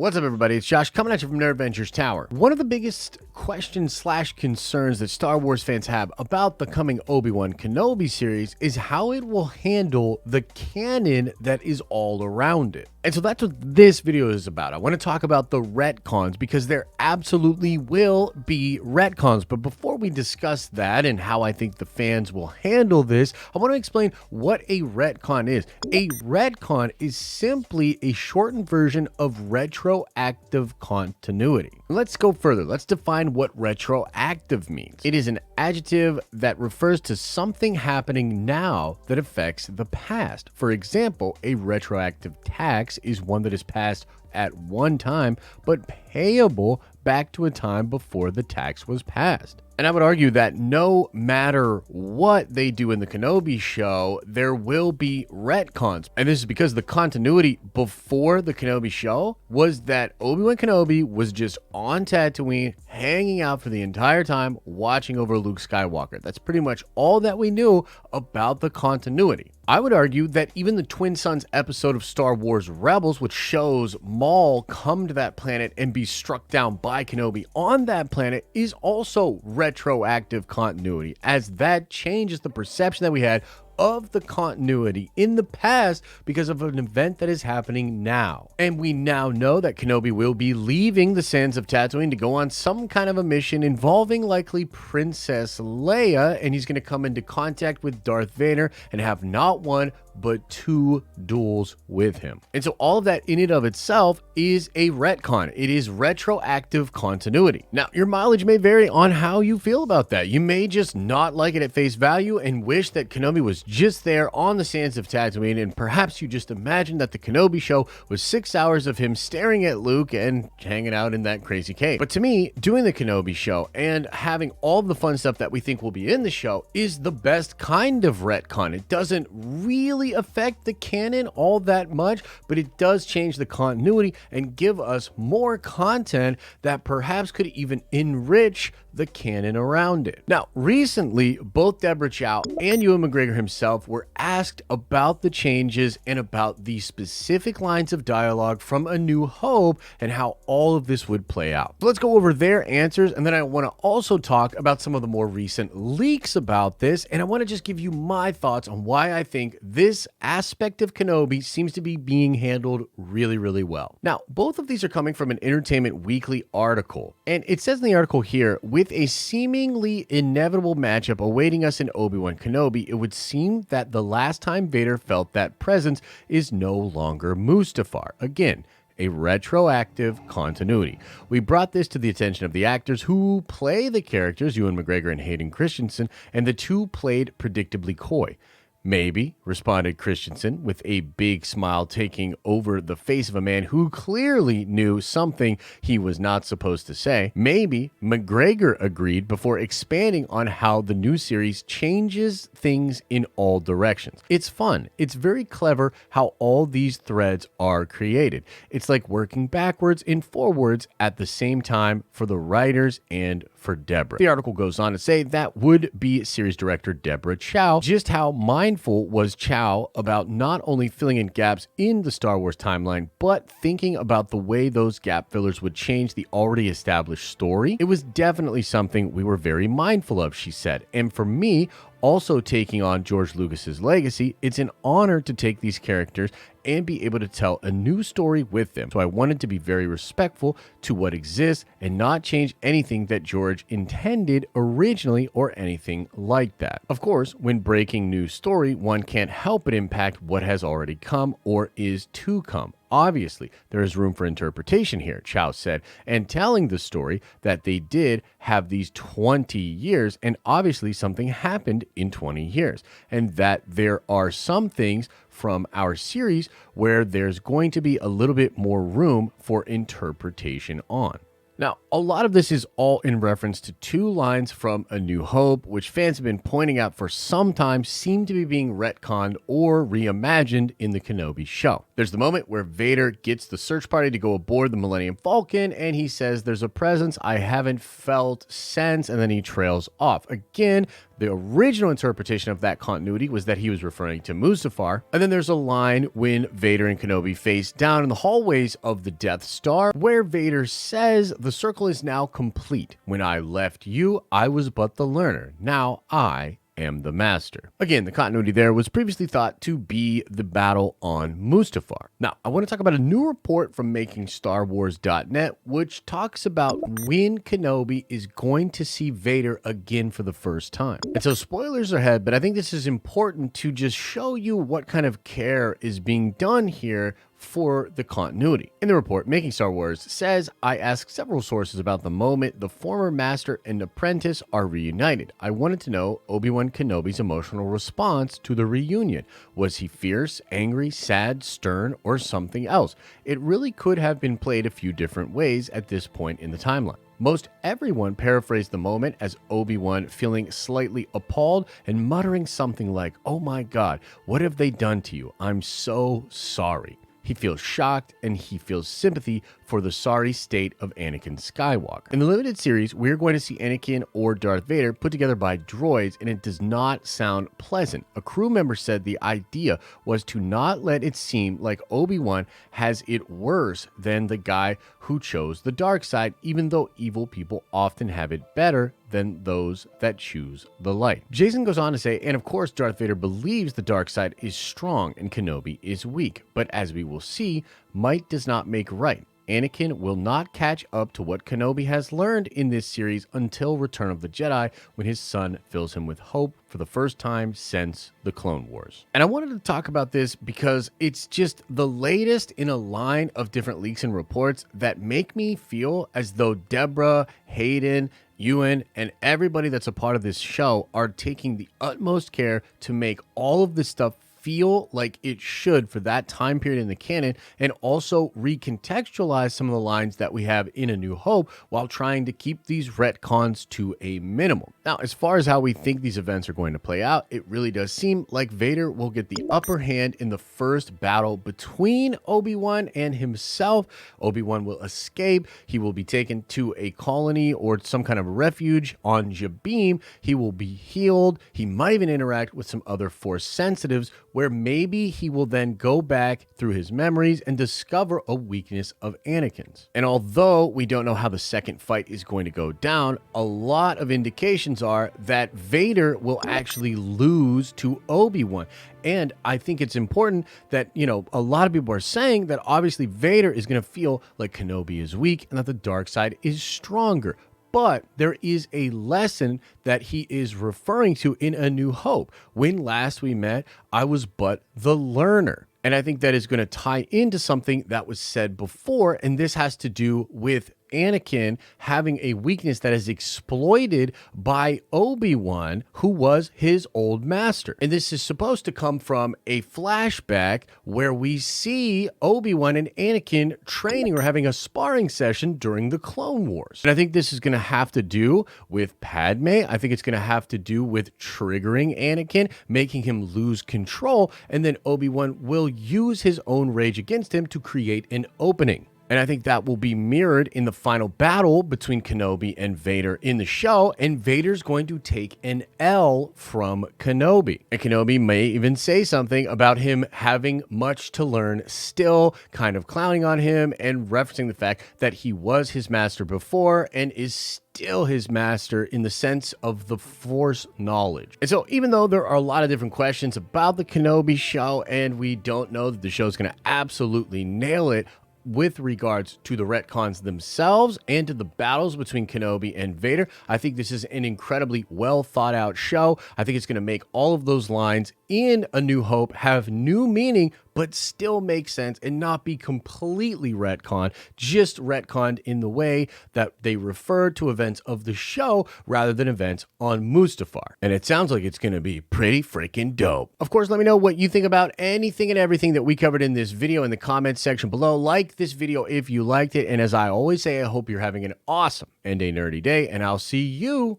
What's up, everybody? It's Josh coming at you from Nerd Ventures Tower. One of the biggest questions / concerns that Star Wars fans have about the coming Obi-Wan Kenobi series is how it will handle the canon that is all around it. And so that's what this video is about. I want to talk about the retcons because there absolutely will be retcons. But before we discuss that and how I think the fans will handle this, I want to explain what a retcon is. A retcon is simply a shortened version of retroactive continuity. Let's go further. Let's define what retroactive means. It is an adjective that refers to something happening now that affects the past. For example, a retroactive tax is one that is passed at one time but payable back to a time before the tax was passed. And I would argue that no matter what they do in the Kenobi show, there will be retcons. And this is because the continuity before the Kenobi show was that Obi-Wan Kenobi was just on Tatooine, hanging out for the entire time, watching over Luke Skywalker. That's pretty much all that we knew about the continuity. I would argue that even the Twin Suns episode of Star Wars Rebels, which shows Maul come to that planet and be struck down by Kenobi on that planet, is also retroactive continuity, as that changes the perception that we had of the continuity in the past because of an event that is happening now. And we now know that Kenobi will be leaving the sands of Tatooine to go on some kind of a mission involving likely Princess Leia, and he's going to come into contact with Darth Vader and have not one but two duels with him. And so all of that in and of itself is a retcon. It is retroactive continuity. Now, your mileage may vary on how you feel about that. You may just not like it at face value and wish that Kenobi was just there on the sands of Tatooine, and perhaps you just imagine that the Kenobi show was 6 hours of him staring at Luke and hanging out in that crazy cave. But to me, doing the Kenobi show and having all the fun stuff that we think will be in the show is the best kind of retcon. It doesn't really affect the canon all that much, but it does change the continuity and give us more content that perhaps could even enrich the canon around it. Now, recently, both Debrah, Chow and Ewan McGreggor himself were asked about the changes and about the specific lines of dialogue from A New Hope and how all of this would play out. So let's go over their answers, and then I want to also talk about some of the more recent leaks about this, and I want to just give you my thoughts on why I think this aspect of Kenobi seems to be being handled really, really well. Now, both of these are coming from an Entertainment Weekly article, and it says in the article here, with a seemingly inevitable matchup awaiting us in Obi-Wan Kenobi, it would seem that the last time Vader felt that presence is no longer Mustafar. Again, a retroactive continuity. We brought this to the attention of the actors who play the characters, Ewan McGregor and Hayden Christensen, and the two played predictably coy. Maybe, responded Christensen with a big smile taking over the face of a man who clearly knew something he was not supposed to say. Maybe, McGregor agreed before expanding on how the new series changes things in all directions. It's fun. It's very clever how all these threads are created. It's like working backwards and forwards at the same time for the writers and for Debrah. The article goes on to say that would be series director Debrah Chow. Just how mindful was Chow about not only filling in gaps in the Star Wars timeline, but thinking about the way those gap fillers would change the already established story? It was definitely something we were very mindful of, she said. And for me, also taking on George Lucas's legacy, it's an honor to take these characters and be able to tell a new story with them. So I wanted to be very respectful to what exists and not change anything that George intended originally or anything like that. Of course, when breaking new story, one can't help but impact what has already come or is to come. Obviously, there is room for interpretation here, Chow said, and telling the story that they did have these 20 years, and obviously something happened in 20 years, and that there are some things from our series where there's going to be a little bit more room for interpretation on. Now, a lot of this is all in reference to two lines from A New Hope, which fans have been pointing out for some time seem to be being retconned or reimagined in the Kenobi show. There's the moment where Vader gets the search party to go aboard the Millennium Falcon, and he says, "There's a presence I haven't felt since," and then he trails off. Again, The original interpretation of that continuity was that he was referring to Mustafar. And then there's a line when Vader and Kenobi face down in the hallways of the Death Star where Vader says, "The circle is now complete. When I left you, I was but the learner. Now I am the master." Again, the continuity there was previously thought to be the battle on Mustafar. Now, I want to talk about a new report from MakingStarWars.net, which talks about when Kenobi is going to see Vader again for the first time. And so spoilers ahead, but I think this is important to just show you what kind of care is being done here for the continuity. In the report, Making Star Wars says, "I asked several sources about the moment the former master and apprentice are reunited. I wanted to know Obi-Wan Kenobi's emotional response to the reunion. Was he fierce, angry, sad, stern, or something else? It really could have been played a few different ways at this point in the timeline." Most everyone paraphrased the moment as Obi-Wan feeling slightly appalled and muttering something like, "Oh my God, what have they done to you? I'm so sorry." He feels shocked and he feels sympathy for the sorry state of Anakin Skywalker. In the limited series, we're going to see Anakin or Darth Vader put together by droids, and it does not sound pleasant. A crew member said the idea was to not let it seem like Obi-Wan has it worse than the guy who chose the dark side, even though evil people often have it better than those that choose the light. Jason goes on to say, and of course Darth Vader believes the dark side is strong and Kenobi is weak, but as we will see, might does not make right. Anakin will not catch up to what Kenobi has learned in this series until Return of the Jedi, when his son fills him with hope for the first time since the Clone Wars. And I wanted to talk about this because it's just the latest in a line of different leaks and reports that make me feel as though Debrah, Hayden, Ewan, and everybody that's a part of this show are taking the utmost care to make all of this stuff feel like it should for that time period in the canon, and also recontextualize some of the lines that we have in A New Hope while trying to keep these retcons to a minimum. Now, as far as how we think these events are going to play out, it really does seem like Vader will get the upper hand in the first battle between Obi-Wan and himself. Obi-Wan will escape. He will be taken to a colony or some kind of refuge on Jabim. He will be healed. He might even interact with some other Force sensitives, where maybe he will then go back through his memories and discover a weakness of Anakin's. And although we don't know how the second fight is going to go down, a lot of indications are that Vader will actually lose to Obi-Wan. And I think it's important that, a lot of people are saying that obviously Vader is going to feel like Kenobi is weak and that the dark side is stronger. But there is a lesson that he is referring to in A New Hope. When last we met, I was but the learner. And I think that is going to tie into something that was said before, and this has to do with Anakin having a weakness that is exploited by Obi-Wan, who was his old master. And this is supposed to come from a flashback where we see Obi-Wan and Anakin training or having a sparring session during the Clone Wars. And I think this is going to have to do with Padme. I think it's going to have to do with triggering Anakin, making him lose control, and then Obi-Wan will use his own rage against him to create an opening. And I think that will be mirrored in the final battle between Kenobi and Vader in the show. And Vader's going to take an L from Kenobi. And Kenobi may even say something about him having much to learn still, kind of clowning on him and referencing the fact that he was his master before and is still his master in the sense of the Force knowledge. And so even though there are a lot of different questions about the Kenobi show, and we don't know that the show is going to absolutely nail it, with regards to the retcons themselves and to the battles between Kenobi and Vader, I think this is an incredibly well thought out show. I think it's going to make all of those lines in A New Hope have new meaning, but still make sense and not be completely retconned, just retconned in the way that they refer to events of the show rather than events on Mustafar. And it sounds like it's going to be pretty freaking dope. Of course, let me know what you think about anything and everything that we covered in this video in the comments section below. Like this video if you liked it. And as I always say, I hope you're having an awesome and a nerdy day, and I'll see you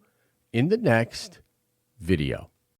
in the next video.